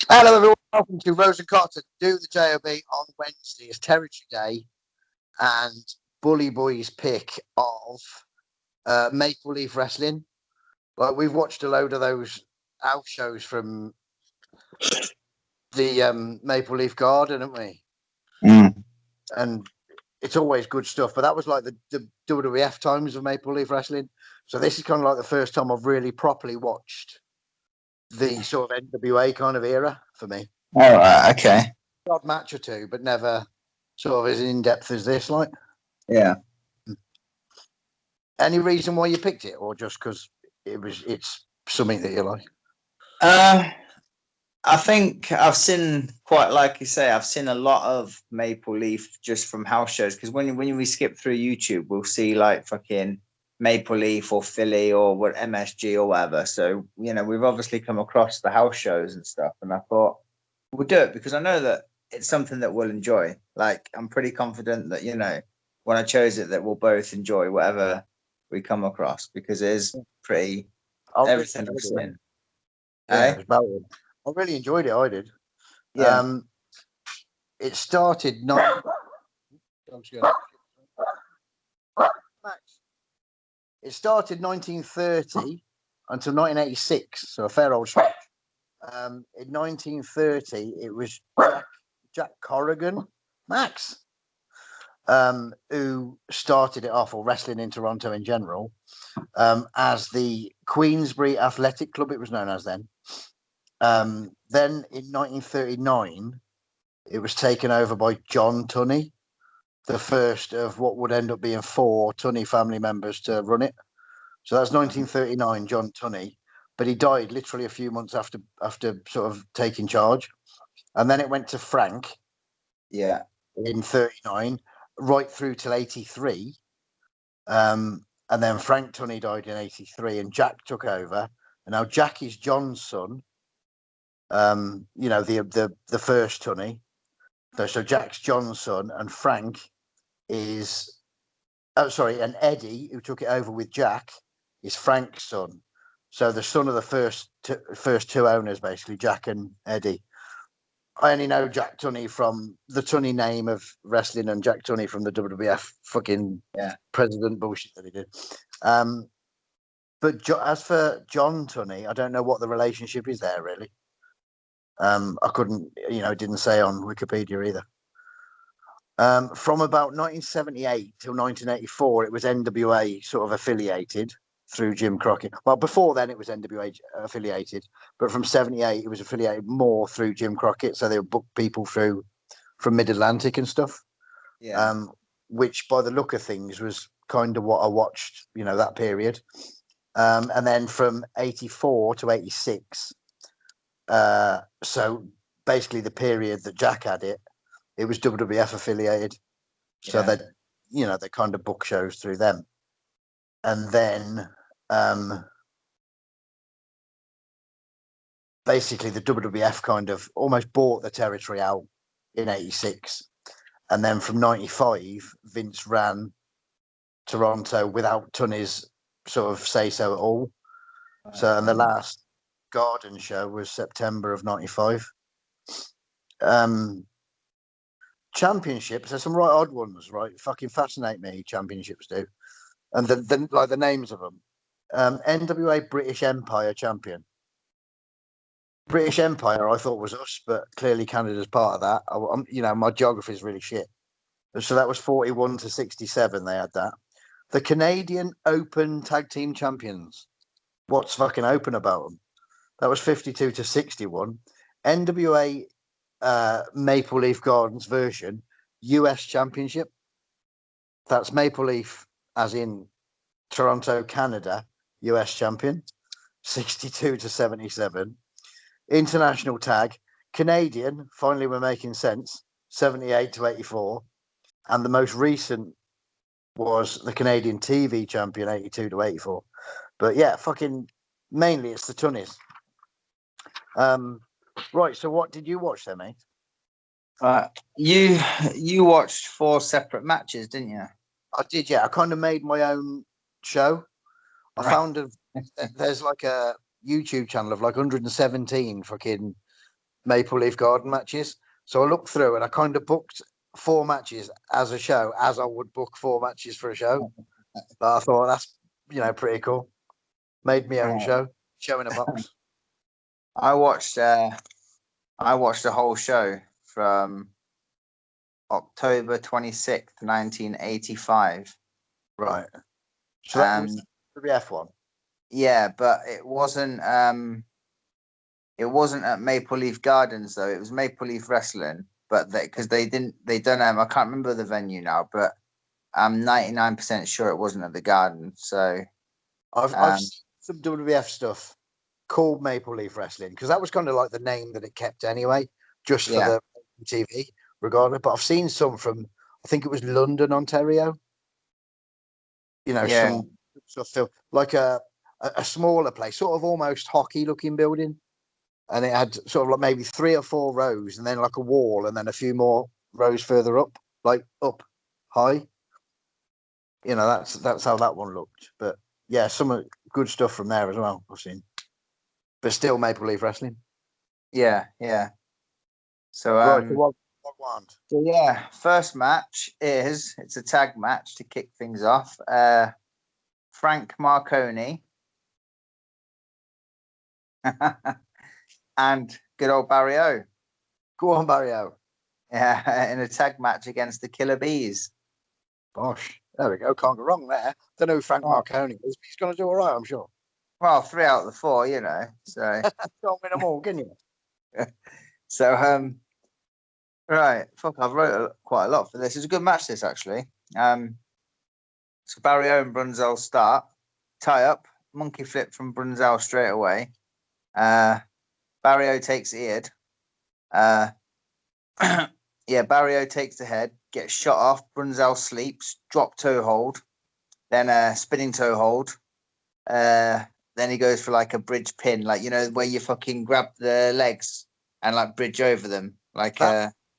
Hello everyone, welcome to Rose and Carter Do the JOB on Wednesday. It's Territory Day and Bully Boy's pick of Maple Leaf Wrestling. Like, we've watched a load of those house shows from the Maple Leaf Garden, haven't we? And it's always good stuff, but that was like the WWF times of Maple Leaf Wrestling. So this is kind of like the first time I've really properly watched the sort of NWA kind of era for me. All right, okay. Odd match or two, but never sort of as in depth as this. Like, yeah. Any reason why you picked it, or just because it's something that you like? I think I've seen, quite like you say, I've seen a lot of Maple Leaf just from house shows. Because when we skip through YouTube, we'll see like fucking Maple Leaf or Philly or what MSG or whatever. So, you know, we've obviously come across the house shows and stuff. And I thought we'll do it because I know that it's something that we'll enjoy. Like, I'm pretty confident that, you know, when I chose it, that we'll both enjoy whatever we come across because it is pretty everything I've seen. Yeah, it was about it. I really enjoyed it. I did. Yeah. It started not. It started 1930 until 1986, so a fair old stretch. In 1930, it was Jack Corrigan, Max, who started it off, or wrestling in Toronto in general, as the Queensbury Athletic Club, it was known as then. Then in 1939, it was taken over by John Tunney, the first of what would end up being 4 Tunney family members to run it. So that's 1939, John Tunney, but he died literally a few months after sort of taking charge. And then it went to Frank, in 39, right through till 83. And then Frank Tunney died in 83, and Jack took over. And now Jack is John's son. You know, the first Tunney. So Jack's John's son, and Frank is, and Eddie, who took it over with Jack, is Frank's son. So the son of the first two owners, basically, Jack and Eddie. I only know Jack Tunney from the Tunney name of wrestling and Jack Tunney from the WWF fucking president bullshit that he did. But as for John Tunney, I don't know what the relationship is there, really. I couldn't, it didn't say on Wikipedia either. From about 1978 till 1984, it was NWA sort of affiliated through Jim Crockett. Well, before then it was NWA affiliated, but from 78 it was affiliated more through Jim Crockett. So they would book people from Mid-Atlantic and stuff. Yeah. Which by the look of things was kind of what I watched, that period. And then from 84 to 86. So basically the period that Jack had it was WWF affiliated. So they kind of book shows through them. And then basically the WWF kind of almost bought the territory out in 86. And then from 95, Vince ran Toronto without Tunney's sort of say-so at all. So, and the last Garden show was September of 95. Championships, there's some right odd ones, right? Fucking fascinate me, championships do. And the names of them. NWA British Empire champion. British Empire, I thought was us, but clearly Canada's part of that. My geography is really shit. So that was 41 to 67. They had that. The Canadian Open Tag Team Champions. What's fucking open about them? That was 52 to 61. NWA Maple Leaf Gardens version, US Championship. That's Maple Leaf, as in Toronto, Canada, US champion, 62 to 77. International tag, Canadian, finally we're making sense, 78 to 84. And the most recent was the Canadian TV champion, 82 to 84. But yeah, fucking mainly it's the Tunneys. Right, so what did you watch then, mate? You watched 4 separate matches, didn't you? I did, yeah. I kind of made my own show. I Right. found there's like a YouTube channel of like 117 fucking Maple Leaf Garden matches. So I looked through and I kind of booked 4 matches as a show, as I would book 4 matches for a show. But I thought that's pretty cool. Made my own Right. show in a box. I watched the whole show from October 26th, 1985. Right. So that was the F1. Yeah, but it wasn't at Maple Leaf Gardens though. It was Maple Leaf Wrestling, but because they done I can't remember the venue now, but I'm 99% sure it wasn't at the Garden. So I've seen some WWF stuff called Maple Leaf Wrestling because that was kind of like the name that it kept anyway, just for the TV, regardless. But I've seen some from, I think it was London, Ontario. Some stuff like a smaller place, sort of almost hockey looking building, and it had sort of like maybe 3 or 4 rows, and then like a wall, and then a few more rows further up, like up high. That's how that one looked. But yeah, some good stuff from there as well I've seen. But still Maple Leaf Wrestling. Yeah. So Right, so what one? So yeah, first match it's a tag match to kick things off. Frank Marconi and good old Barry O. Go on, Barry O. Yeah, in a tag match against the Killer Bees. Gosh, there we go. Can't go wrong there. Don't know who Frank Marconi is, but he's going to do all right, I'm sure. Well, 3 out of the 4, So can't win them all, can you? So right, fuck, I've wrote quite a lot for this. It's a good match, this actually. So Barry O and Brunzell start, tie up, monkey flip from Brunzell straight away. Barry O takes the head. Barry O takes the head, gets shot off. Brunzell sleeps, drop toe hold, then spinning toe hold. Then he goes for like a bridge pin, like where you fucking grab the legs and like bridge over them, like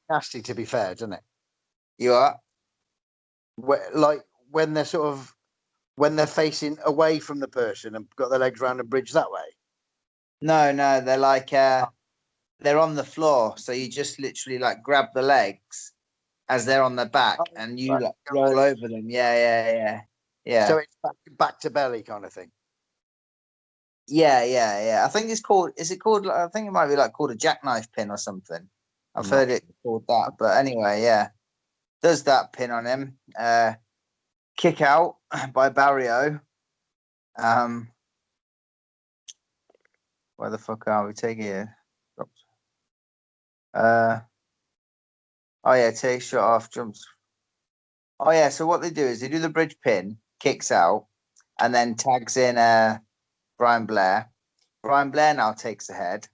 nasty. To be fair, doesn't it? You are like when they're facing away from the person and got their legs around the bridge that way. No, they're like they're on the floor, so you just literally like grab the legs as they're on their back, and you like roll over them. Yeah. So it's back to belly kind of thing. Yeah. I think it's called. Is it called? I think it might be like called a jackknife pin or something. I've heard it called that. But anyway, yeah, does that pin on him? Kick out by Barry O. Where the fuck are we? Take it. Take shot off, jumps. Oh yeah, so what they do is they do the bridge pin, kicks out, and then tags in Brian Blair. Brian Blair now takes the head.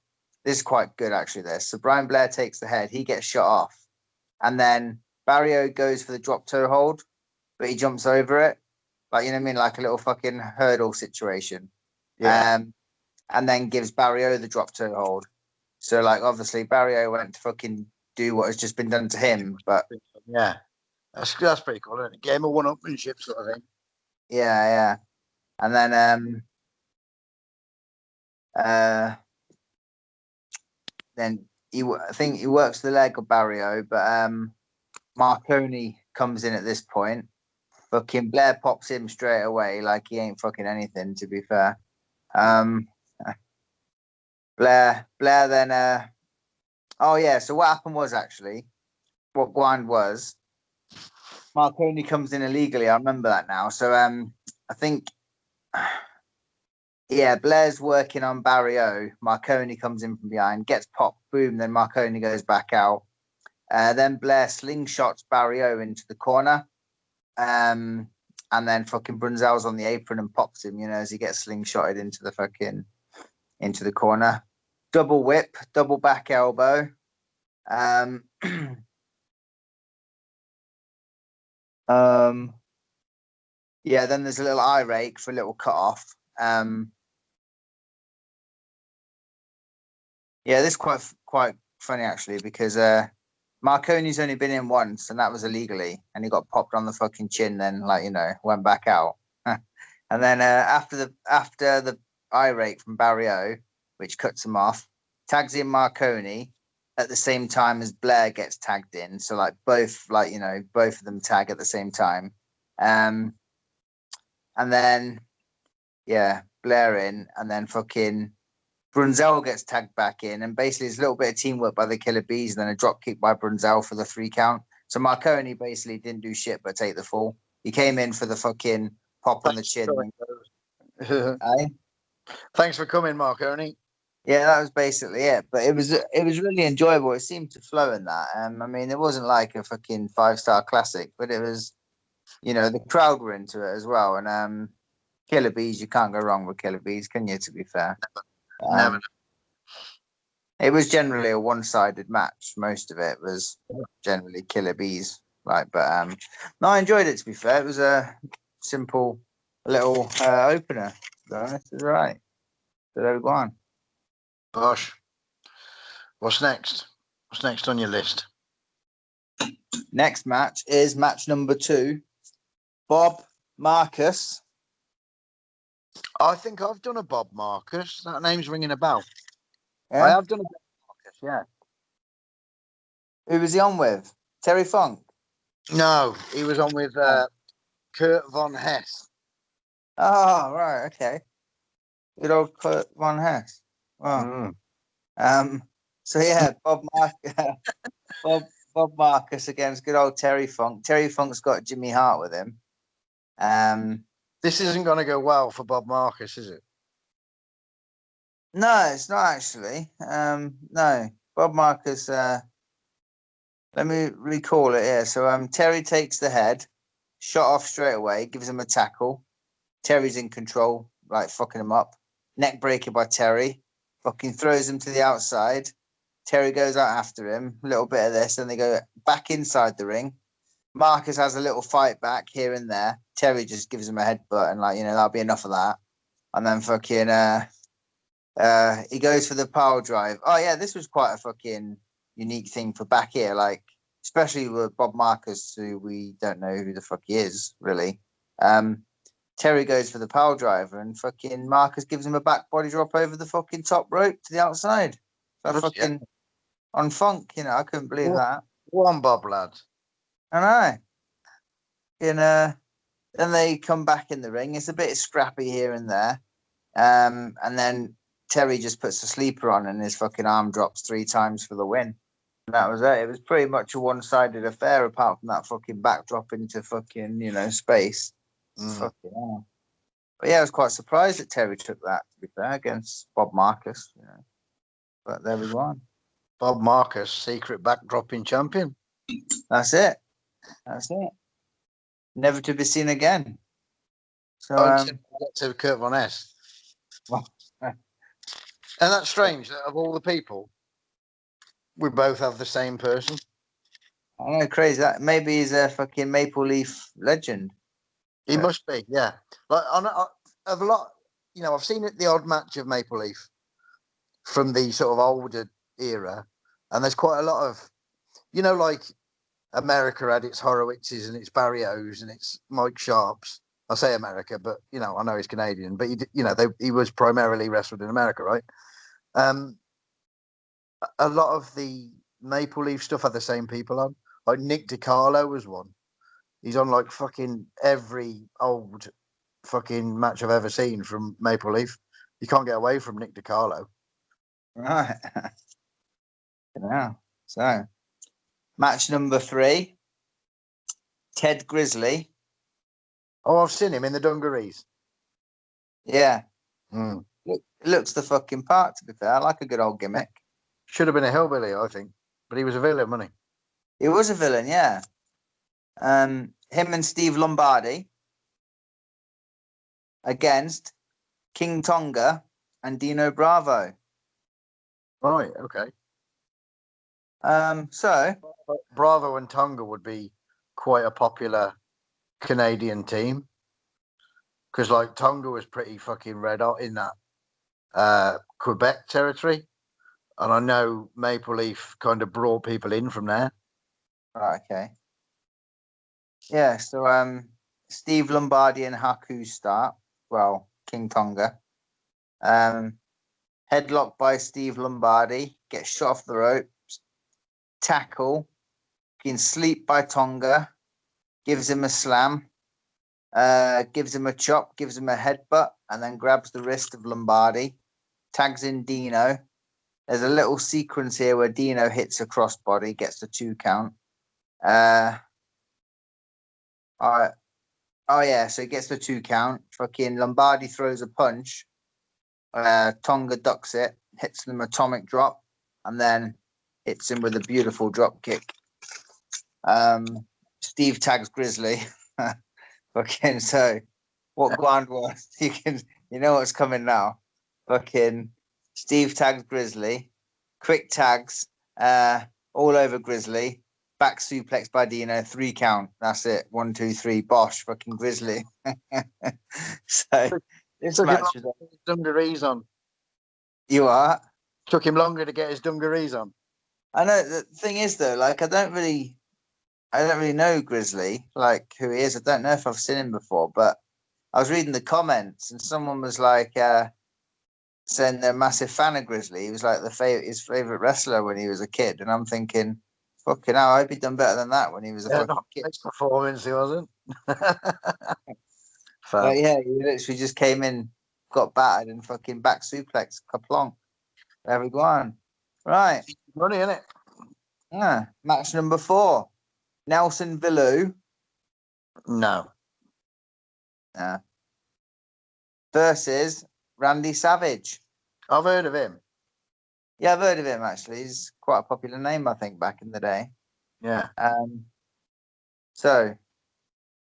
This is quite good actually. So Brian Blair takes the head, he gets shot off, and then Barry O goes for the drop toe hold, but he jumps over it, like like a little fucking hurdle situation. Yeah. And then gives Barry O the drop toe hold. So like obviously Barry O went to fucking do what has just been done to him, but yeah, that's pretty cool, isn't it? Game of one-upmanship sort of thing. Yeah. And then then I think he works the leg of Barry O, but Marconi comes in at this point. Fucking Blair pops him straight away, like he ain't fucking anything, to be fair. Blair then so what happened was actually what Guan was Marconi comes in illegally. I remember that now. So I think Blair's working on Barry O. Marconi comes in from behind, gets popped, boom, then Marconi goes back out. Then Blair slingshots Barry O into the corner. And then fucking Brunzell's on the apron and pops him, as he gets slingshotted into the corner. Double whip, double back elbow. Then there's a little eye rake for a little cut off. This is quite funny actually, because Marconi's only been in once, and that was illegally, and he got popped on the fucking chin, then went back out. And And then after the irate from Barrio, which cuts him off, tags in Marconi at the same time as Blair gets tagged in. So like both of them tag at the same time. And then Blair in, and then fucking Brunzel gets tagged back in, and basically it's a little bit of teamwork by the Killer Bees, and then a drop kick by Brunzel for the 3 count. So Marconi basically didn't do shit but take the fall. He came in for the fucking pop on the chin. Thanks for coming, Marconi. Yeah, that was basically it. But it was really enjoyable. It seemed to flow in that. I mean, it wasn't like a fucking 5-star classic, but it was, the crowd were into it as well. And Killer Bees, you can't go wrong with Killer Bees, can you? To be fair, Never. It was generally a one-sided match. Most of it was generally Killer Bees. No, I enjoyed it. To be fair, it was a simple little opener. So this is right. So there we go on. Gosh, what's next? What's next on your list? Next match is match number 2. Bob Marcus. I think I've done a Bob Marcus. That name's ringing a bell. Yeah? I have done a Bob Marcus, yeah. Who was he on with? Terry Funk? No, he was on with Kurt Von Hess. Oh, right, okay. Good old Kurt Von Hess. Wow. So yeah, Bob Marcus against good old Terry Funk. Terry Funk's got Jimmy Hart with him. This isn't going to go well for Bob Marcus, is it? No, it's not actually. No, Bob Marcus. Let me recall it here. So Terry takes the head, shot off straight away, gives him a tackle. Terry's in control, like fucking him up. Neck breaker by Terry. Fucking throws him to the outside. Terry goes out after him. A little bit of this, and they go back inside the ring. Marcus has a little fight back here and there. Terry just gives him a headbutt, and that'll be enough of that. And then fucking he goes for the power drive. Oh yeah, this was quite a fucking unique thing for back here, like especially with Bob Marcus, who we don't know who the fuck he is really. Terry goes for the power driver, and fucking Marcus gives him a back body drop over the fucking top rope to the outside. So fucking on Funk, I couldn't believe that. One Bob, lad. I know. Then they come back in the ring. It's a bit scrappy here and there. And then Terry just puts a sleeper on, and his fucking arm drops 3 times for the win. And that was it. It was pretty much a one-sided affair, apart from that fucking backdrop into fucking, space. Fucking hell. But yeah, I was quite surprised that Terry took that, to be fair, against Bob Marcus. But there we go on. Bob Marcus, secret backdropping champion. That's it. Never to be seen again. So get to Kurt Von Hess. And that's strange that of all the people, we both have the same person. I know, crazy. That maybe he's a fucking Maple Leaf legend. He must be, yeah. Like of a lot, I've seen the odd match of Maple Leaf from the sort of older era, and there's quite a lot of, like America had its Horowitzes and its Barrios and its Mike Sharps. I say America, but I know he's Canadian, but he was primarily wrestled in America, right? A lot of the Maple Leaf stuff had the same people on. Like Nick DiCarlo was one. He's on like fucking every old fucking match I've ever seen from Maple Leaf. You can't get away from Nick DiCarlo. Right. Yeah. So, match number 3. Ted Grizzly. Oh, I've seen him in the dungarees. Yeah. It looks the fucking part, to be fair. I like a good old gimmick. Should have been a hillbilly, I think. But he was a villain, wasn't he? He was a villain, yeah. Him and Steve Lombardi against King Tonga and Dino Bravo. Right, okay. So Bravo and Tonga would be quite a popular Canadian team, because like Tonga was pretty fucking red hot in that Quebec territory, and I know Maple Leaf kind of brought people in from there. Right, okay. Yeah, so Steve Lombardi and Haku start well, King Tonga. Headlock by Steve Lombardi, gets shot off the ropes, tackle, can sleep by Tonga, gives him a slam, gives him a chop, gives him a headbutt, and then grabs the wrist of Lombardi, tags in Dino. There's a little sequence here where Dino hits a crossbody, gets the 2 count. Oh yeah, so he gets the 2 count. Fucking Lombardi throws a punch. Tonga ducks it, hits him atomic drop, and then hits him with a beautiful drop kick. Steve tags Grizzly. Fucking so what Guan was, you know what's coming now. Fucking Steve tags Grizzly, quick tags, all over Grizzly, back suplex by Dino, 3 count. That's it. 1, 2, 3, bosh, fucking Grizzly. So this match was dungarees on. You are? Took him longer to get his dungarees on. I know. The thing is though, like I don't really know Grizzly, like who he is. I don't know if I've seen him before, but I was reading the comments and someone was like saying they're a massive fan of Grizzly. He was like his favorite wrestler when he was a kid, and I'm thinking, fucking hell, I hope he'd done better than that when he was a fucking kid. Next performance, he wasn't. But yeah, he literally just came in, got battered, and fucking back suplex, kaplonk. There we go on. Right. Money, innit? Yeah. Match number 4. Nelson Vilu. No. Versus Randy Savage. I've heard of him. Yeah, I've heard of him actually. He's quite a popular name, I think, back in the day. Yeah. So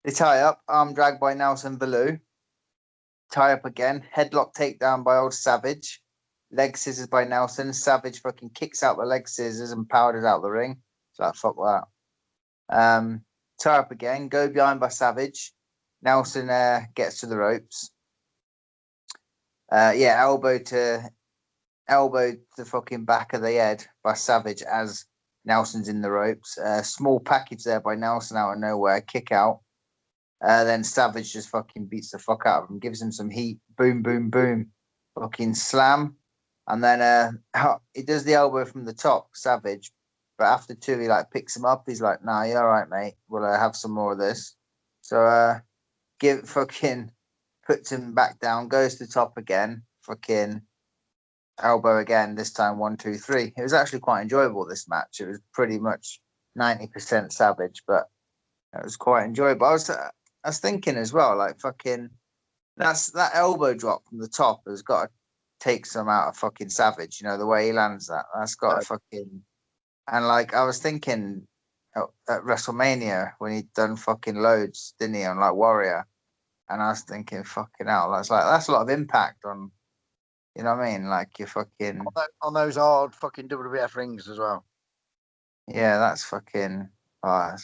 they tie up, arm drag by Nelson Vilu. Tie up again, headlock takedown by old Savage. Leg scissors by Nelson. Savage fucking kicks out the leg scissors and powders out the ring. So like, fuck that. Tie up again, go behind by Savage. Nelson gets to the ropes. Elbow to the fucking back of the head by Savage as Nelson's in the ropes. Small package there by Nelson out of nowhere. Kick out. Then Savage just fucking beats the fuck out of him. Gives him some heat. Boom, boom, boom. Fucking slam. And then he does the elbow from the top, Savage. But after 2, he like picks him up. He's like, "Nah, you're all right, mate. We'll have some more of this." So puts him back down, goes to the top again, fucking elbow again. This time 1, 2, 3. It was actually quite enjoyable. This match. It was pretty much 90% Savage, but it was quite enjoyable. I was thinking as well, like fucking that elbow drop from the top has got to take some out of fucking Savage. You know the way he lands that. That's got to fucking. And like I was thinking at WrestleMania when he'd done fucking loads, didn't he, on like Warrior? And I was thinking, fucking hell, that's a lot of impact on, you know what I mean? Like you fucking on those hard fucking WWF rings as well. Yeah, that's fucking on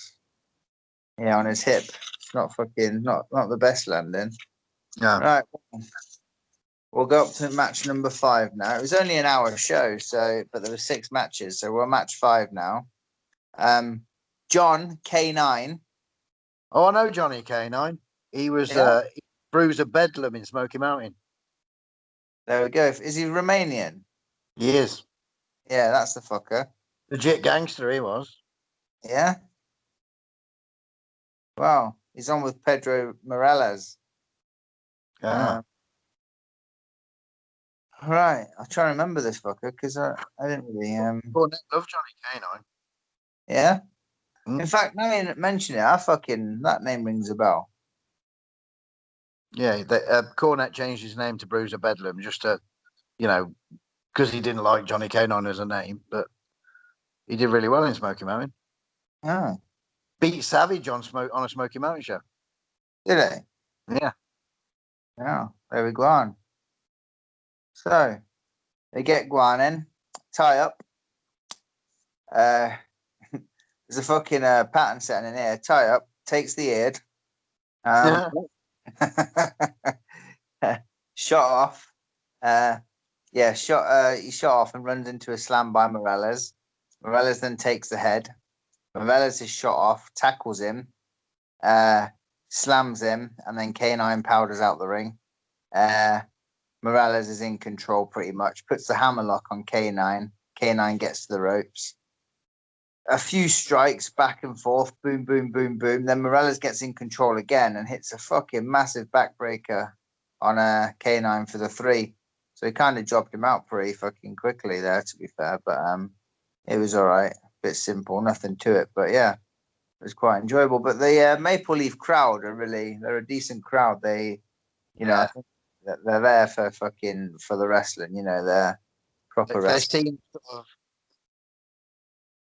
his hip. It's not the best landing. Yeah. Right. We'll go up to match number 5 now. It was only an hour show, but there were 6 matches, so we're match 5 now. John K9. Oh, I know Johnny K9. He was Bruiser Bedlam in Smoky Mountain. There we go. Is he Romanian? He is. Yeah, that's the fucker. Legit gangster, he was. Yeah. Wow. He's on with Pedro Morales. Yeah. Right. I'll try to remember this fucker because I didn't really. Cornette loved Johnny K9. Yeah. In fact, now you mention it, that name rings a bell. Yeah, Cornette changed his name to Bruiser Bedlam just to, because he didn't like Johnny K9 as a name, but he did really well in Smoky Mountain. Oh. Beat Savage on a Smoky Mountain show. Did he? Yeah. Yeah. There we go on. So they get Guan in, tie up. There's a fucking pattern setting in here. Tie up, takes the ear. Shot off. He shot off and runs into a slam by Morales. Morales then takes the head. Morales is shot off, tackles him, slams him, and then K9 powders out the ring. Morales is in control pretty much. Puts the hammerlock on K9. K9 gets to the ropes. A few strikes back and forth. Boom, boom, boom, boom. Then Morales gets in control again and hits a fucking massive backbreaker on a K9 for the 3. So he kind of dropped him out pretty fucking quickly there, to be fair. But it was all right. Bit simple, nothing to it. But yeah, it was quite enjoyable. But the Maple Leaf crowd they're a decent crowd. They, I think they're there for the wrestling. They're proper They wrestling. seem sort of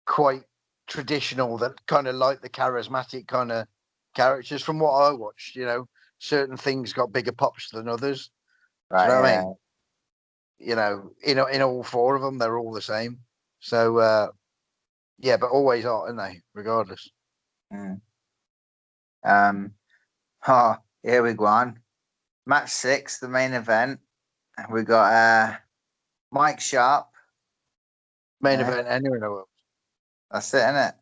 quite traditional, that kind of like the charismatic kind of characters from what I watched. Certain things got bigger pops than others. Right, Do you know what I mean? In all 4 of them, they're all the same. So yeah, but always are, aren't they? Regardless. Mm. Here we go on. Match 6, the main event. We got Mike Sharp. Main event anywhere in the world. That's it, isn't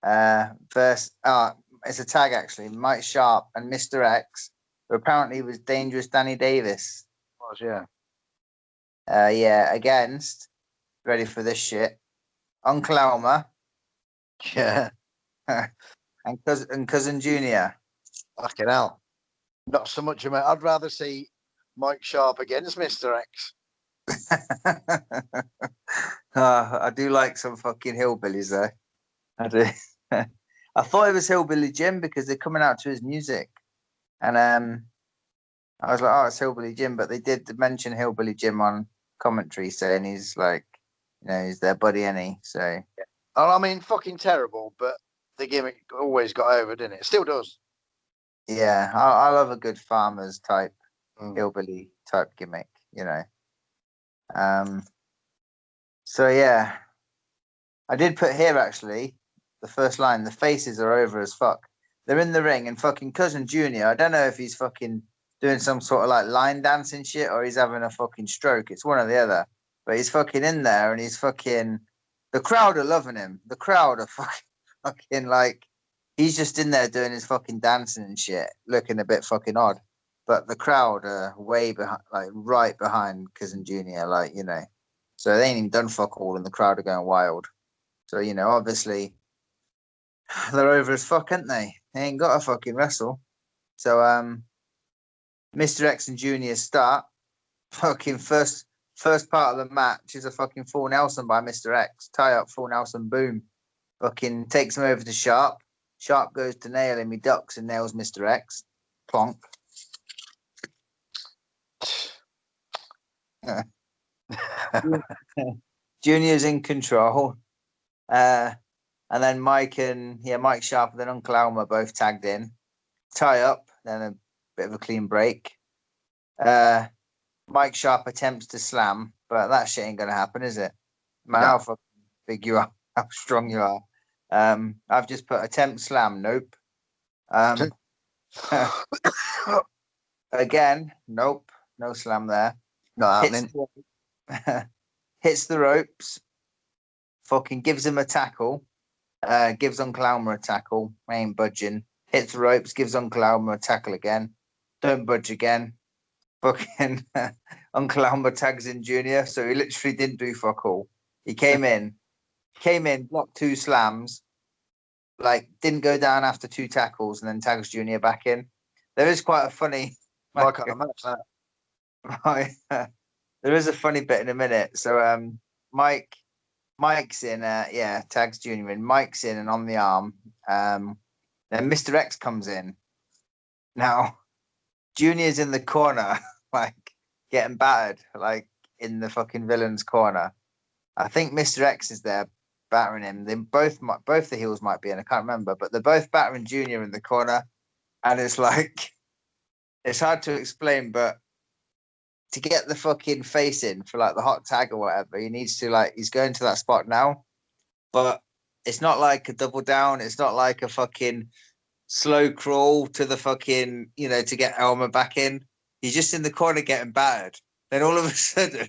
it? First, it's a tag actually. Mike Sharp and Mr. X, who apparently was Dangerous Danny Davis. Was, yeah. Yeah, against, ready for this shit, Uncle Elmer. Yeah. and Cousin Junior. Fucking hell. Not so much of it. I'd rather see Mike Sharp against Mr. X. I do like some fucking hillbillies though. I do. I thought it was Hillbilly Jim because they're coming out to his music, and I was like, oh, it's Hillbilly Jim, but they did mention Hillbilly Jim on commentary, saying he's like, he's their buddy, any. So, yeah. I mean, fucking terrible, but the gimmick always got over, didn't it? Still does. Yeah, I love a good farmers type, hillbilly type gimmick, So yeah, I did put here actually the first line: the faces are over as fuck. They're in the ring, and fucking Cousin Junior. I don't know if he's fucking doing some sort of like line dancing shit or he's having a fucking stroke. It's one or the other. But he's fucking in there, and he's fucking. The crowd are loving him. The crowd are fucking like. He's just in there doing his fucking dancing and shit, looking a bit fucking odd. But the crowd are way behind, like right behind Cousin Junior, So they ain't even done fuck all, and the crowd are going wild. So obviously they're over as fuck, aren't they? They ain't got to fucking wrestle. So Mr. X and Junior start. Fucking first part of the match is a fucking full Nelson by Mr. X. Tie up full Nelson, boom. Fucking takes him over to Sharp. Sharp goes to nail him. He ducks and nails Mr. X. Plonk. Junior's in control. And then Mike Sharp and then Uncle Elmer both tagged in. Tie up, then a bit of a clean break. Mike Sharp attempts to slam, but that shit ain't gonna happen, is it? No matter how fucking big you are, how strong you are. I've just put attempt slam. Nope. Again, nope. No slam there. Not happening. Hits the ropes. Fucking gives him a tackle. Gives Uncle Elmer a tackle. Ain't budging. Hits the ropes. Gives Uncle Elmer a tackle again. Don't budge again. Fucking Uncle Elmer tags in Junior, so he literally didn't do fuck all. He came in, blocked 2 slams, like didn't go down after 2 tackles, and then tags Junior back in. There is quite a funny. I can't imagine that. There is a funny bit in a minute. So Mike's in, tags Junior in. Mike's in and on the arm. Then Mr. X comes in. Now Junior's in the corner, like getting battered, like in the fucking villain's corner. I think Mr. X is there battering him. Then both the heels might be in. I can't remember, but they're both battering Junior in the corner, and it's like it's hard to explain, but to get the fucking face in for like the hot tag or whatever, he needs to he's going to that spot now, but it's not like a double down. It's not like a fucking slow crawl to the fucking, to get Elmer back in. He's just in the corner getting battered. Then all of a sudden,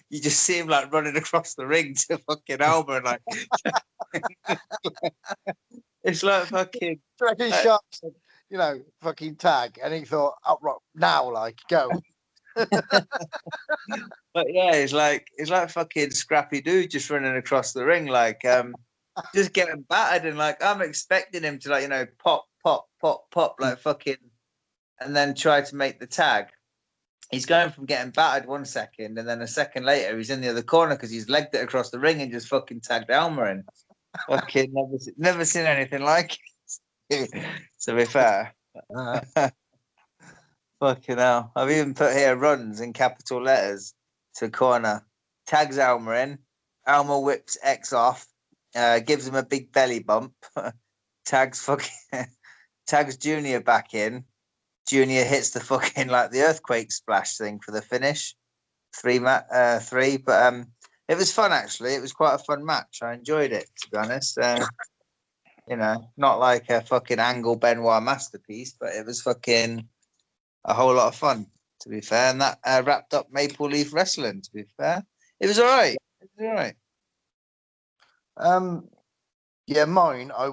you just see him like running across the ring to fucking Elmer, and like it's like fucking. Sharp said, fucking tag. And he thought, up right now, like, go. But yeah, it's like fucking Scrappy Doo just running across the ring, like just getting battered, and like I'm expecting him to like pop, pop, pop, pop, like fucking, and then try to make the tag. He's going from getting battered 1 second, and then a second later he's in the other corner because he's legged it across the ring and just fucking tagged Elmer in. Fucking never seen anything like it. To be fair. Fucking hell. I've even put here runs in capital letters to corner. Tags Elmer in. Elmer whips X off. Gives him a big belly bump. Tags Junior back in. Junior hits the fucking like the earthquake splash thing for the finish. 3. But it was fun actually. It was quite a fun match. I enjoyed it, to be honest. Not like a fucking Angle Benoit masterpiece, but it was fucking a whole lot of fun, to be fair. And that wrapped up Maple Leaf Wrestling, to be fair. It was all right. Yeah, mine, I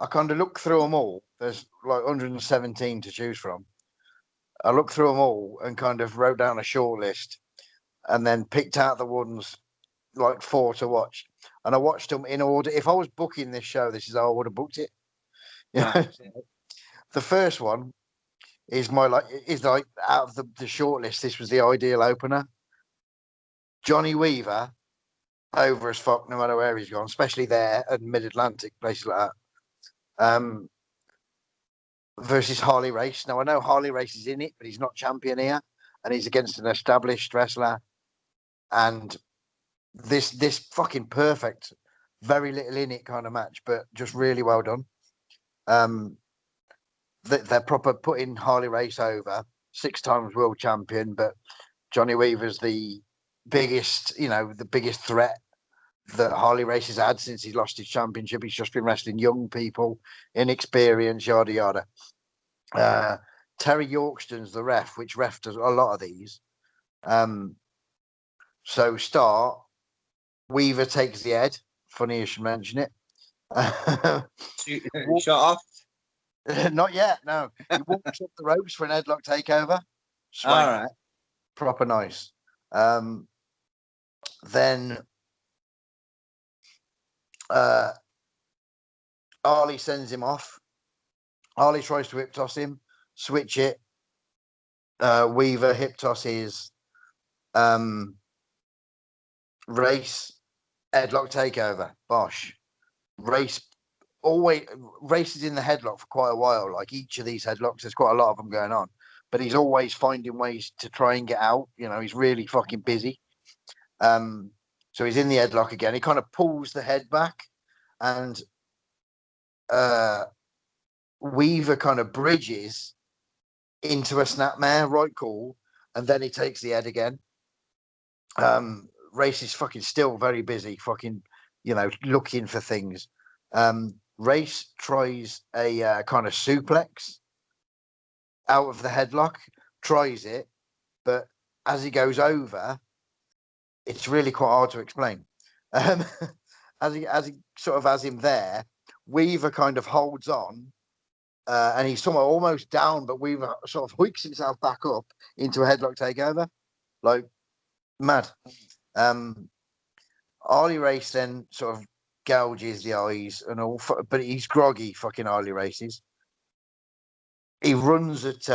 kind of looked through them all. There's like 117 to choose from. I looked through them all and kind of wrote down a short list and then picked out the ones, like 4 to watch. And I watched them in order. If I was booking this show, this is how I would have booked it. The first one is like out of the short list, this was the ideal opener. Johnny Weaver, over as fuck no matter where he's gone, especially there and Mid-Atlantic, places like that. Versus Harley Race. Now I know Harley Race is in it, but he's not champion here, and he's against an established wrestler. And this fucking perfect, very little in it kind of match, but just really well done. They're proper putting Harley Race over, 6 times world champion, but Johnny Weaver's the biggest threat that Harley Race has had since he lost his championship. He's just been wrestling young people, inexperienced, yada yada. Terry Yorkston's the ref, which ref does a lot of these. So start, Weaver takes the head. Funny you should mention it. Shut off. Not yet, no. He walks up the ropes for an headlock takeover. All right. Proper nice. Then Harley sends him off. Harley tries to hip toss him, switch it. Weaver hip tosses Race, headlock takeover. Bosh. Race is in the headlock for quite a while. Like each of these headlocks, there's quite a lot of them going on, but he's always finding ways to try and get out. He's really fucking busy. So he's in the headlock again. He kind of pulls the head back, and Weaver kind of bridges into a snapmare, right call, and then he takes the head again. Race is fucking still very busy, fucking, looking for things. Race tries a kind of suplex out of the headlock, tries it, but as he goes over, it's really quite hard to explain. As he sort of has him there, Weaver kind of holds on, and he's somewhere almost down, but Weaver sort of hooks himself back up into a headlock takeover, like mad. Harley Race then sort of gouges the eyes and all, but he's groggy. Fucking Harley Races. He runs at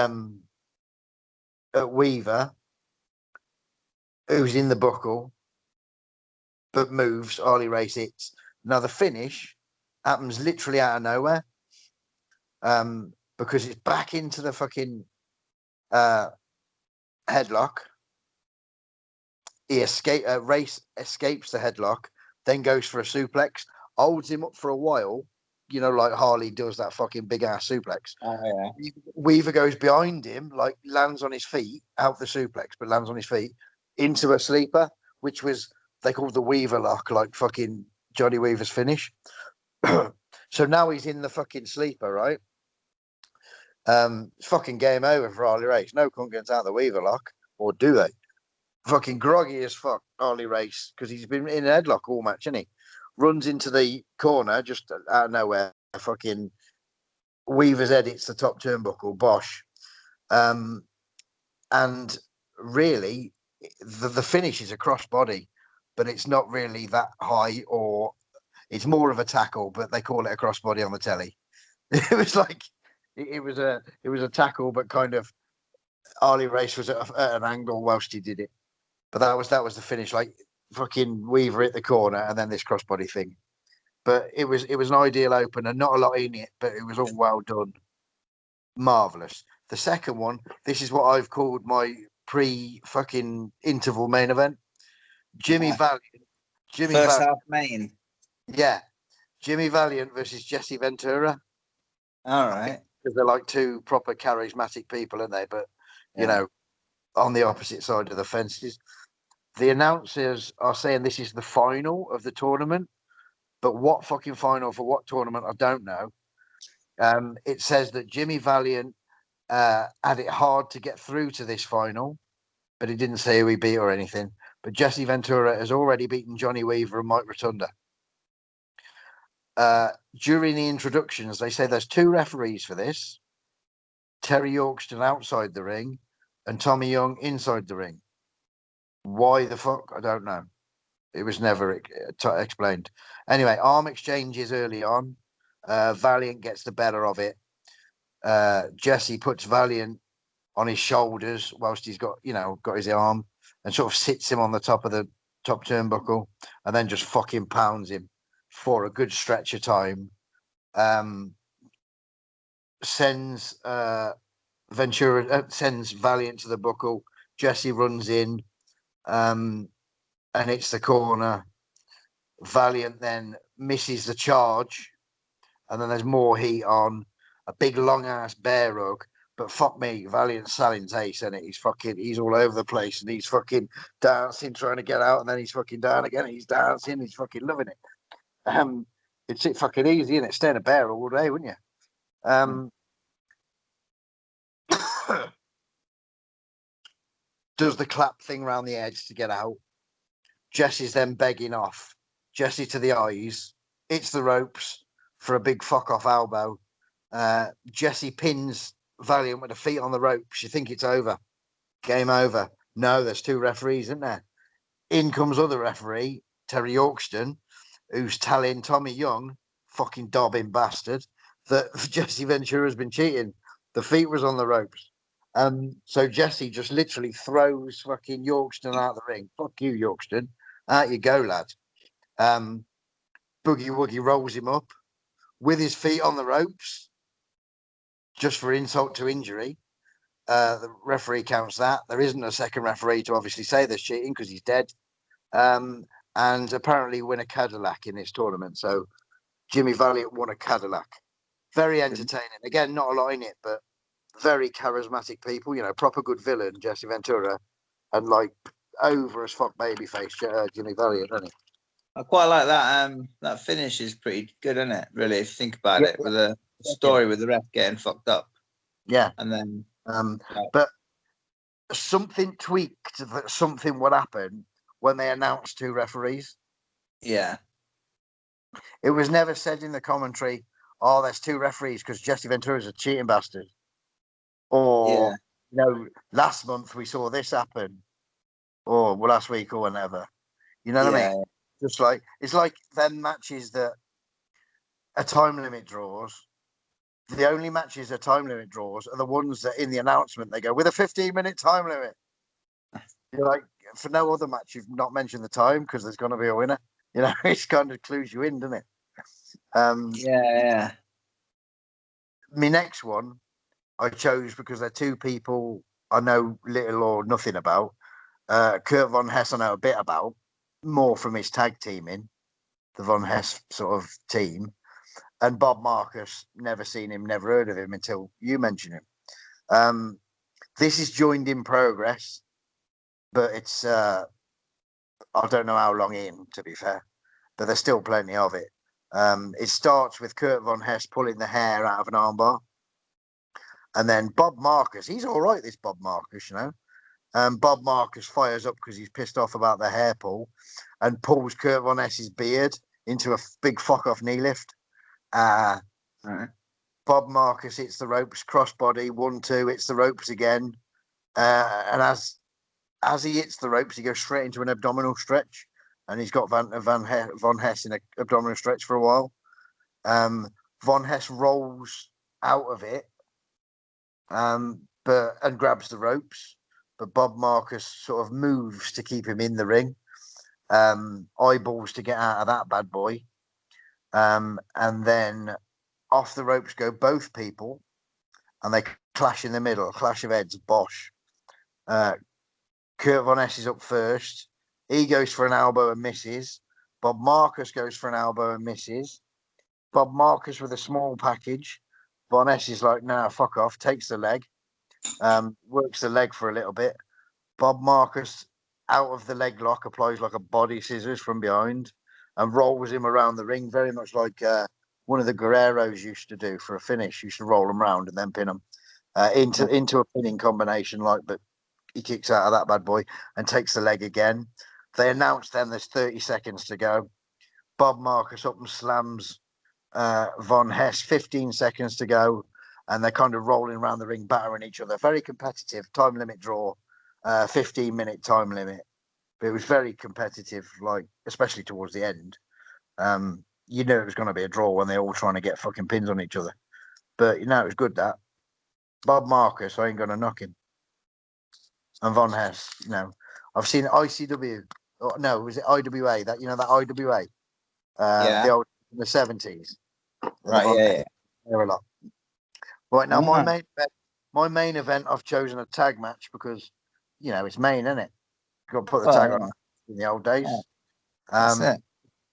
Weaver, who's in the buckle, but moves. Harley Race hits. Now the finish happens literally out of nowhere, because it's back into the fucking headlock. Race escapes the headlock, then goes for a suplex, holds him up for a while, like Harley does that fucking big ass suplex. Oh yeah. Weaver goes behind him, like lands on his feet, out the suplex, but lands on his feet into a sleeper, which was they called the Weaver lock, like fucking Johnny Weaver's finish. So now he's in the fucking sleeper, right? Fucking game over for Harley Race. No cunt gets out the Weaver lock, or do they? Fucking groggy as fuck, Harley Race, because he's been in an headlock all match, isn't he? Runs into the corner just out of nowhere. Fucking Weaver's edits the top turnbuckle, Bosch. And really, the finish is a crossbody, but it's not really that high, or it's more of a tackle, but they call it a crossbody on the telly. It was like it was a tackle, but kind of Harley Race was at an angle whilst he did it. But that was the finish, like fucking Weaver at the corner, and then this crossbody thing. But it was an ideal opener, not a lot in it, but it was all well done, marvelous. The second one, this is what I've called my pre-fucking interval main event. Jimmy Valiant. First half main. Yeah, Jimmy Valiant versus Jesse Ventura. All right. Because they're like two proper charismatic people, aren't they? But you know, on the opposite side of the fences. The announcers are saying this is the final of the tournament, but what fucking final for what tournament, I don't know. It says that Jimmy Valiant had it hard to get through to this final, but it didn't say who he beat or anything. But Jesse Ventura has already beaten Johnny Weaver and Mike Rotunda. During the introductions, they say there's two referees for this. Terry Yorkston outside the ring and Tommy Young inside the ring. Why the fuck? I don't know. It was never explained. Anyway, arm exchanges early on. Valiant gets the better of it. Jesse puts Valiant on his shoulders whilst he's got his arm, and sort of sits him on the top of the top turnbuckle, and then just fucking pounds him for a good stretch of time. Sends Ventura, sends Valiant to the buckle. Jesse runs in, and hits the corner. Valiant then misses the charge, and then there's more heat on. A big long ass bear rug, but fuck me, Valiant's selling taste, and he's all over the place, and he's fucking dancing, trying to get out, and then he's fucking down again. He's dancing, he's fucking loving it. It's fucking easy, isn't it? Stay in a bear all day, wouldn't you? Does the clap thing round the edge to get out. Jesse's then begging off. Jesse to the eyes, hits the ropes for a big fuck off elbow. Jesse pins Valiant with the feet on the ropes. You think it's over. Game over. No, there's two referees, isn't there? In comes other referee, Terry Yorkston, who's telling Tommy Young, fucking dobbing bastard, that Jesse Ventura has been cheating. The feet was on the ropes. So Jesse just literally throws fucking Yorkston out of the ring. Fuck you, Yorkston. Out you go, lad. Boogie Woogie rolls him up with his feet on the ropes, just for insult to injury. The referee counts that. There isn't a second referee to obviously say there's cheating because he's dead. And apparently win a Cadillac in this tournament. So Jimmy Valiant won a Cadillac. Very entertaining. Again, not a lot in it, but very charismatic people. Proper good villain, Jesse Ventura, and like over as fuck babyface Jimmy Valiant, isn't he? I quite like that. That finish is pretty good, isn't it? Really, if you think about it, with the story with the ref getting fucked up. Yeah, and then but something tweaked that something would happen when they announced two referees. Yeah, it was never said in the commentary, "Oh, there's two referees because Jesse Ventura's a cheating bastard," or last month we saw this happen, or last week or whenever. You know what I mean? Just like it's like them matches that are time limit draws. The only matches are time limit draws are the ones that in the announcement they go with a 15-minute time limit. You're like, for no other match, you've not mentioned the time because there's going to be a winner. It's kind of clues you in, doesn't it? Yeah. My next one I chose because they're two people I know little or nothing about. Kurt Von Hess I know a bit about, more from his tag teaming, the Von Hess sort of team. And Bob Marcus, never seen him, never heard of him until you mention him. This is joined in progress, but it's I don't know how long in, to be fair, but there's still plenty of it. It starts with Kurt Von Hess pulling the hair out of an armbar, and then Bob Marcus, he's all right, this Bob Marcus, Bob Marcus fires up because he's pissed off about the hair pull and pulls Kurt Von Hess's beard into a big fuck off knee lift. Bob Bob Marcus hits the ropes, crossbody, 1-2, hits the ropes again. And as he hits the ropes, he goes straight into an abdominal stretch. And he's got Von Hess in an abdominal stretch for a while. Von Hess rolls out of it and grabs the ropes. But Bob Marcus sort of moves to keep him in the ring. Eyeballs to get out of that bad boy. And then off the ropes go both people, and they clash in the middle. Clash of heads, bosh. Kurt Von Hess is up first. He goes for an elbow and misses. Bob Marcus goes for an elbow and misses. Bob Marcus with a small package. Von Hess is like, nah, fuck off. Takes the leg. Works the leg for a little bit. Bob Marcus, out of the leg lock, applies like a body scissors from behind and rolls him around the ring, very much like one of the Guerreros used to do for a finish. Used to roll them around and then pin them into a pinning combination, but he kicks out of that bad boy and takes the leg again. They announce then there's 30 seconds to go. Bob Marcus up and slams Von Hess, 15 seconds to go, and they're kind of rolling around the ring, battering each other. Very competitive, time limit draw, 15-minute time limit. But it was very competitive, especially towards the end. You knew it was going to be a draw when they're all trying to get fucking pins on each other. But, it was good, that. Bob Marcus, I ain't going to knock him. And Von Hess, I've seen ICW. Oh, no, was it IWA? That IWA? The old in the 70s. Right, There a lot. Right, now my main event, I've chosen a tag match because, it's main, isn't it? Got to put the tag on in the old days. That's it.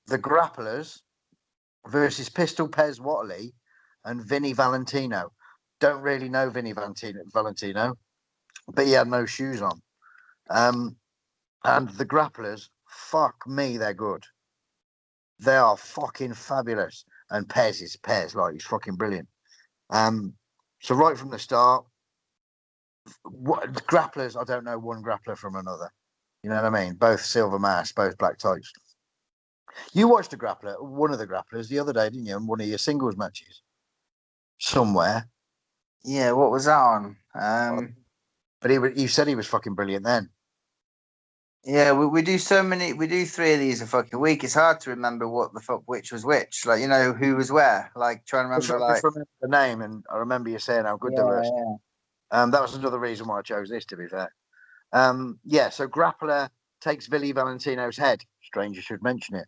The Grapplers versus Pistol Pez Whatley and Vinny Valentino. Don't really know Vinny Valentino, but he had no shoes on. And the Grapplers, fuck me, they're good. They are fucking fabulous. And Pez is Pez, he's fucking brilliant. So right from the start, grapplers, I don't know one grappler from another. You know what I mean? Both silver mask, both black tights. You watched one of the grapplers the other day, didn't you? In one of your singles matches. Somewhere. Yeah, what was that on? But you said he was fucking brilliant then. Yeah, we do we do 3 of these a fucking week. It's hard to remember what the fuck which was which. Who was where. Trying to remember just remember the name, and I remember you saying how good they were. Yeah. That was another reason why I chose this, to be fair. So Grappler takes Vinny Valentino's head. Stranger should mention it.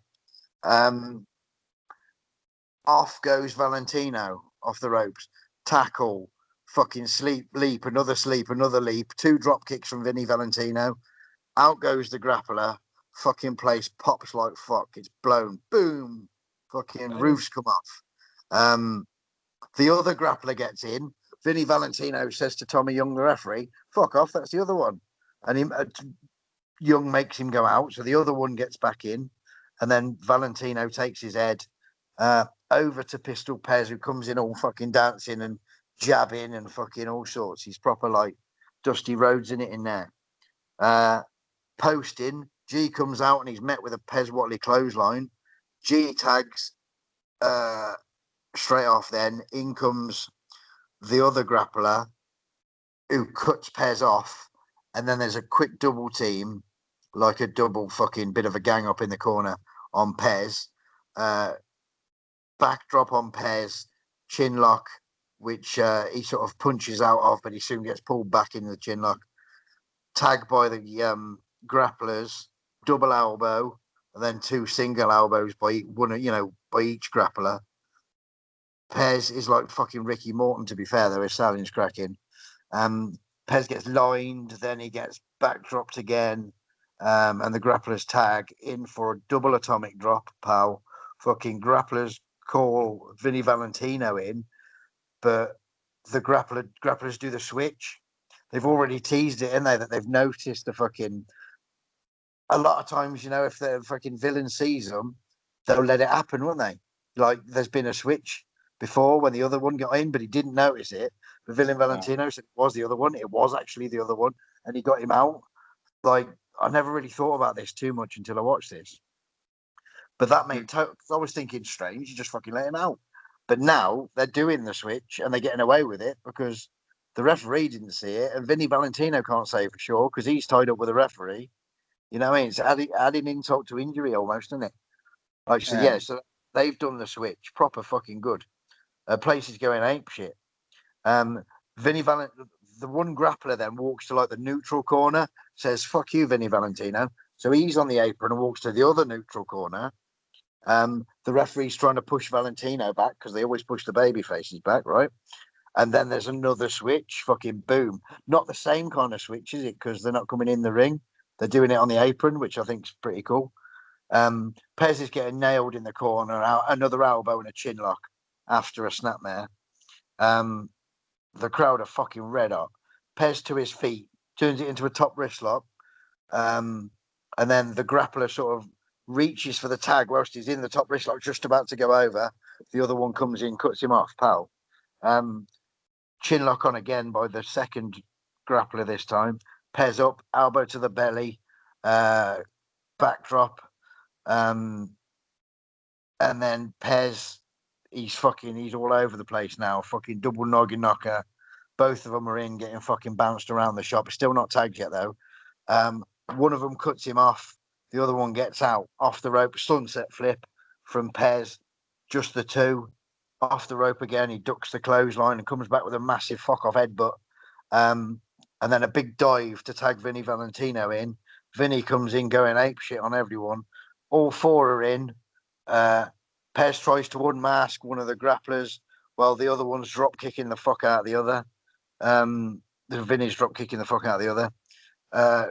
Off goes Valentino off the ropes. Tackle, fucking leap, another leap. 2 drop kicks from Vinny Valentino. Out goes the Grappler. Fucking place pops like fuck. It's blown. Boom. Fucking roofs come off. The other Grappler gets in. Vinny Valentino says to Tommy Young, the referee, fuck off, that's the other one. And Young makes him go out. So the other one gets back in. And then Valentino takes his head over to Pistol Pez, who comes in all fucking dancing and jabbing and fucking all sorts. He's proper Dusty Rhodes in it in there. Posting, G comes out and he's met with a Pez Whatley clothesline. G tags straight off then. In comes the other grappler who cuts Pez off. And then there's a quick double team, a double fucking bit of a gang up in the corner on Pez. Backdrop on Pez, chin lock, which he sort of punches out of, but he soon gets pulled back into the chin lock. Tag by the grapplers, double elbow, and then 2 single elbows by each grappler. Pez is like fucking Ricky Morton, to be fair, though. His stallion's cracking. Pez gets lined, then he gets backdropped again, and the grapplers tag in for a double atomic drop, pal. Fucking grapplers call Vinny Valentino in, but the grapplers do the switch. They've already teased it, that they've noticed the fucking. A lot of times, if the fucking villain sees them, they'll let it happen, won't they? There's been a switch before when the other one got in, but he didn't notice it. But Villain Valentino said it was the other one. It was actually the other one, and he got him out. I never really thought about this too much until I watched this. But that made I was thinking strange. You just fucking let him out. But now they're doing the switch and they're getting away with it because the referee didn't see it, and Vinny Valentino can't say for sure because he's tied up with the referee. You know what I mean? It's adding insult to injury almost, isn't it? Like, so yeah, so they've done the switch proper fucking good. Place is going ape shit. Vinny Valent, the one grappler then walks to like the neutral corner, says "fuck you, Vinny Valentino." So he's on the apron and walks to the other neutral corner. The referee's trying to push Valentino back because they always push the baby faces back, right? And then there's another switch, fucking boom. Not the same kind of switch, is it? Because they're not coming in the ring. They're doing it on the apron, which I think is pretty cool. Pez is getting nailed in the corner, another elbow and a chin lock after a snapmare. The crowd are fucking red hot. Pez to his feet, turns it into a top wrist lock. And then the grappler sort of reaches for the tag whilst he's in the top wrist lock, just about to go over. The other one comes in, cuts him off, pal. Chin lock on again by the second grappler this time. Pez up, elbow to the belly, backdrop. And then Pez, he's all over the place now. Fucking double noggin knocker. Both of them are in, getting fucking bounced around the shop. It's still not tagged yet though. One of them cuts him off. The other one gets out off the rope. Sunset flip from Pez. Just the two off the rope again. He ducks the clothesline and comes back with a massive fuck off headbutt. And then a big dive to tag Vinny Valentino in. Vinny comes in going ape shit on everyone. All four are in. Pez tries to unmask one of the grapplers while the other one's drop kicking the fuck out of the other. Vinny's drop kicking the fuck out of the other.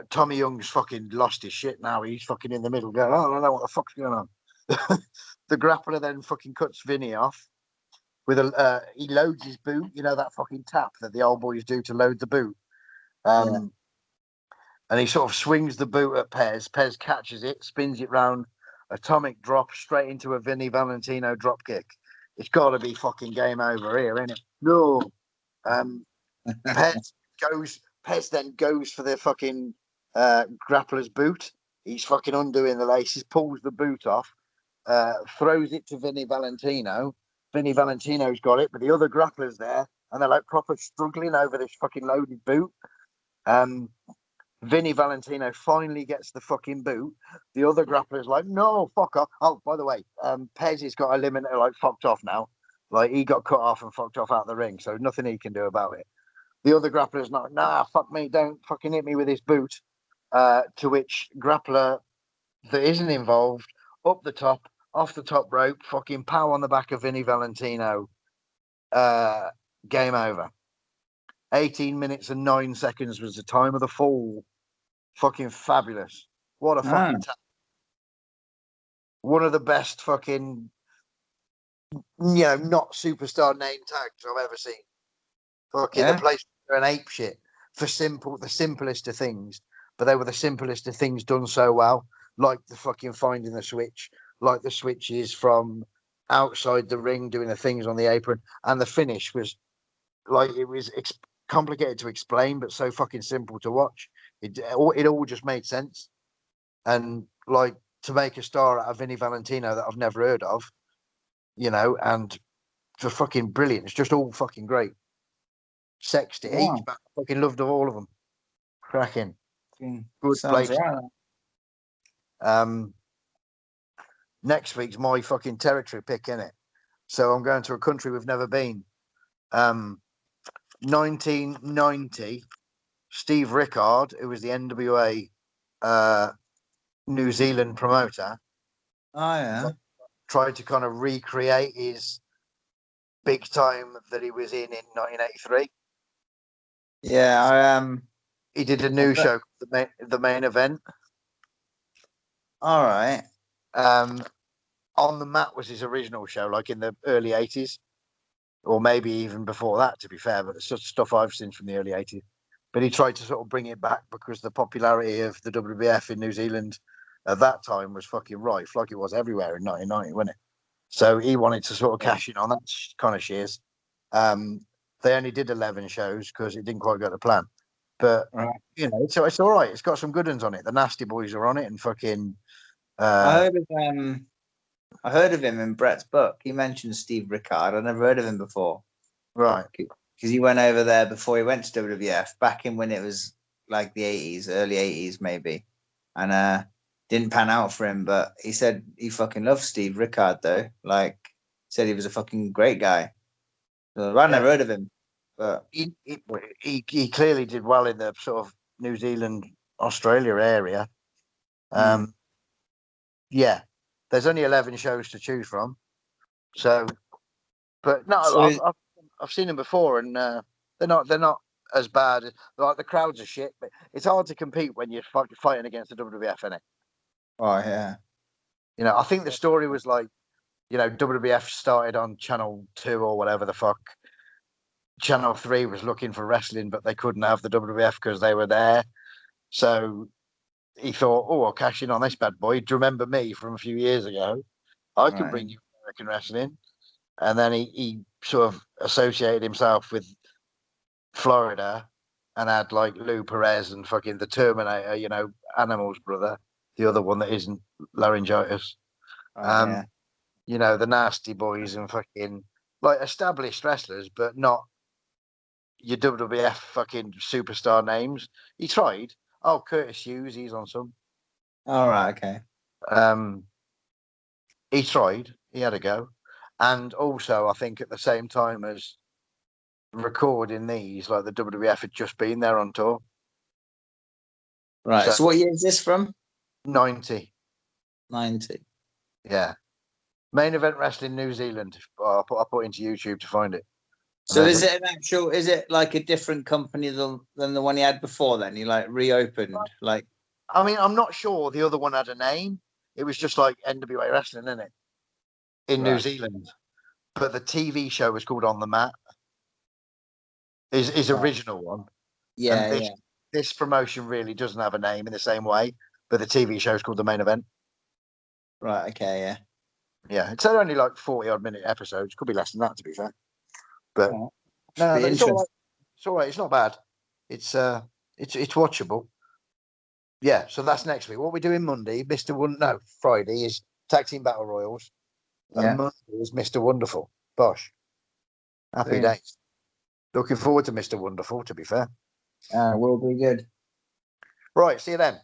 Tommy Young's fucking lost his shit now. He's fucking in the middle going, oh, I don't know what the fuck's going on. The grappler then fucking cuts Vinny off with he loads his boot, you know, that fucking tap that the old boys do to load the boot. And he sort of swings the boot at Pez. Pez catches it, spins it round, atomic drop straight into a Vinny Valentino drop kick. It's got to be fucking game over here, isn't it? No. Pez then goes for the fucking grappler's boot. He's fucking undoing the laces, pulls the boot off, throws it to Vinny Valentino. Vinny Valentino's got it, but the other grappler's there, and they're like proper struggling over this fucking loaded boot. Vinny Valentino finally gets the fucking boot. The other grappler's like, no, fuck off. Oh, by the way, Pez has got a limiter like fucked off now. Like he got cut off and fucked off out of the ring, so nothing he can do about it. The other grappler's not, nah, fuck me, don't fucking hit me with this boot. To which grappler that isn't involved, up the top, off the top rope, fucking pow on the back of Vinny Valentino. Game over. 18 minutes and 9 seconds was the time of the fall. Fucking fabulous. What a fucking one of the best fucking, not superstar name tags I've ever seen. Fucking the place for an ape shit for the simplest of things, but they were the simplest of things done so well, like the fucking finding the switch, like the switches from outside the ring doing the things on the apron, and the finish was like it was complicated to explain, but so fucking simple to watch. It all just made sense, and like to make a star out of Vinny Valentino that I've never heard of, and just fucking brilliant. It's just all fucking great. Sexed it each, but I fucking loved all of them. Cracking. Good place. Right. Next week's my fucking territory pick, innit? So I'm going to a country we've never been. 1990, Steve Rickard, who was the NWA New Zealand promoter, tried to kind of recreate his big time that he was in 1983. Yeah, he did a new show, the main event. All right. On the Mat was his original show, like in the early 80s, or maybe even before that, to be fair, but it's such stuff I've seen from the early 80s. But he tried to sort of bring it back because the popularity of the WBF in New Zealand at that time was fucking rife, like it was everywhere in 1990, wasn't it? So he wanted to sort of cash in on that kind of shares. They only did 11 shows because it didn't quite go to plan. But, it's all right. It's got some good ones on it. The Nasty Boys are on it and fucking... I heard of I heard of him in Brett's book. He mentioned Steve Rickard. I never heard of him before. Right. Because he went over there before he went to WWF, back in when it was like the 80s, early 80s maybe. And didn't pan out for him, but he said he fucking loved Steve Rickard though. Like, said he was a fucking great guy. So I never heard of him. But he clearly did well in the sort of New Zealand, Australia area. Yeah, there's only 11 shows to choose from. So, but no, So- I've seen them before, and they're not as bad. Like the crowds are shit, but it's hard to compete when you're fighting against the WWF, innit? oh yeah. You know, I think the story was like, you know, WWF started on Channel 2 or whatever the fuck. Channel 3 was looking for wrestling, but they couldn't have the WWF because they were there. So he thought, oh, I'll cash in on this bad boy. Do you remember me from a few years ago? I can bring you American wrestling. And then he sort of associated himself with Florida and had like Lou Perez and fucking the Terminator, you know, Animal's brother, the other one that isn't laryngitis. Yeah. You know, the Nasty Boys and fucking like established wrestlers, but not your WWF fucking superstar names. He tried. Oh, Curtis Hughes, he's on some. All right, okay. He tried. He had a go. And also, I think at the same time as recording these, like the WWF had just been there on tour. Right. So what year is this from? 90. 90. Yeah. Main Event Wrestling New Zealand. I'll put into YouTube to find it. So is it like a different company than the one he had before then? He like reopened like. I mean, I'm not sure the other one had a name. It was just like NWA Wrestling, isn't it? In New Zealand. But the TV show was called On the Mat. His original one. Yeah, and this promotion really doesn't have a name in the same way, but the TV show is called The Main Event. Right, okay, yeah. Yeah, it's only like 40 odd minute episodes. Could be less than that, to be fair. But no, it's all right. It's all right. It's not bad. It's watchable. Yeah, so that's next week. What we're doing Monday, Friday is Tag Team Battle Royals. And Monday is Mr. Wonderful. Bosh. Happy days. Looking forward to Mr. Wonderful, to be fair. Will be good. Right, see you then.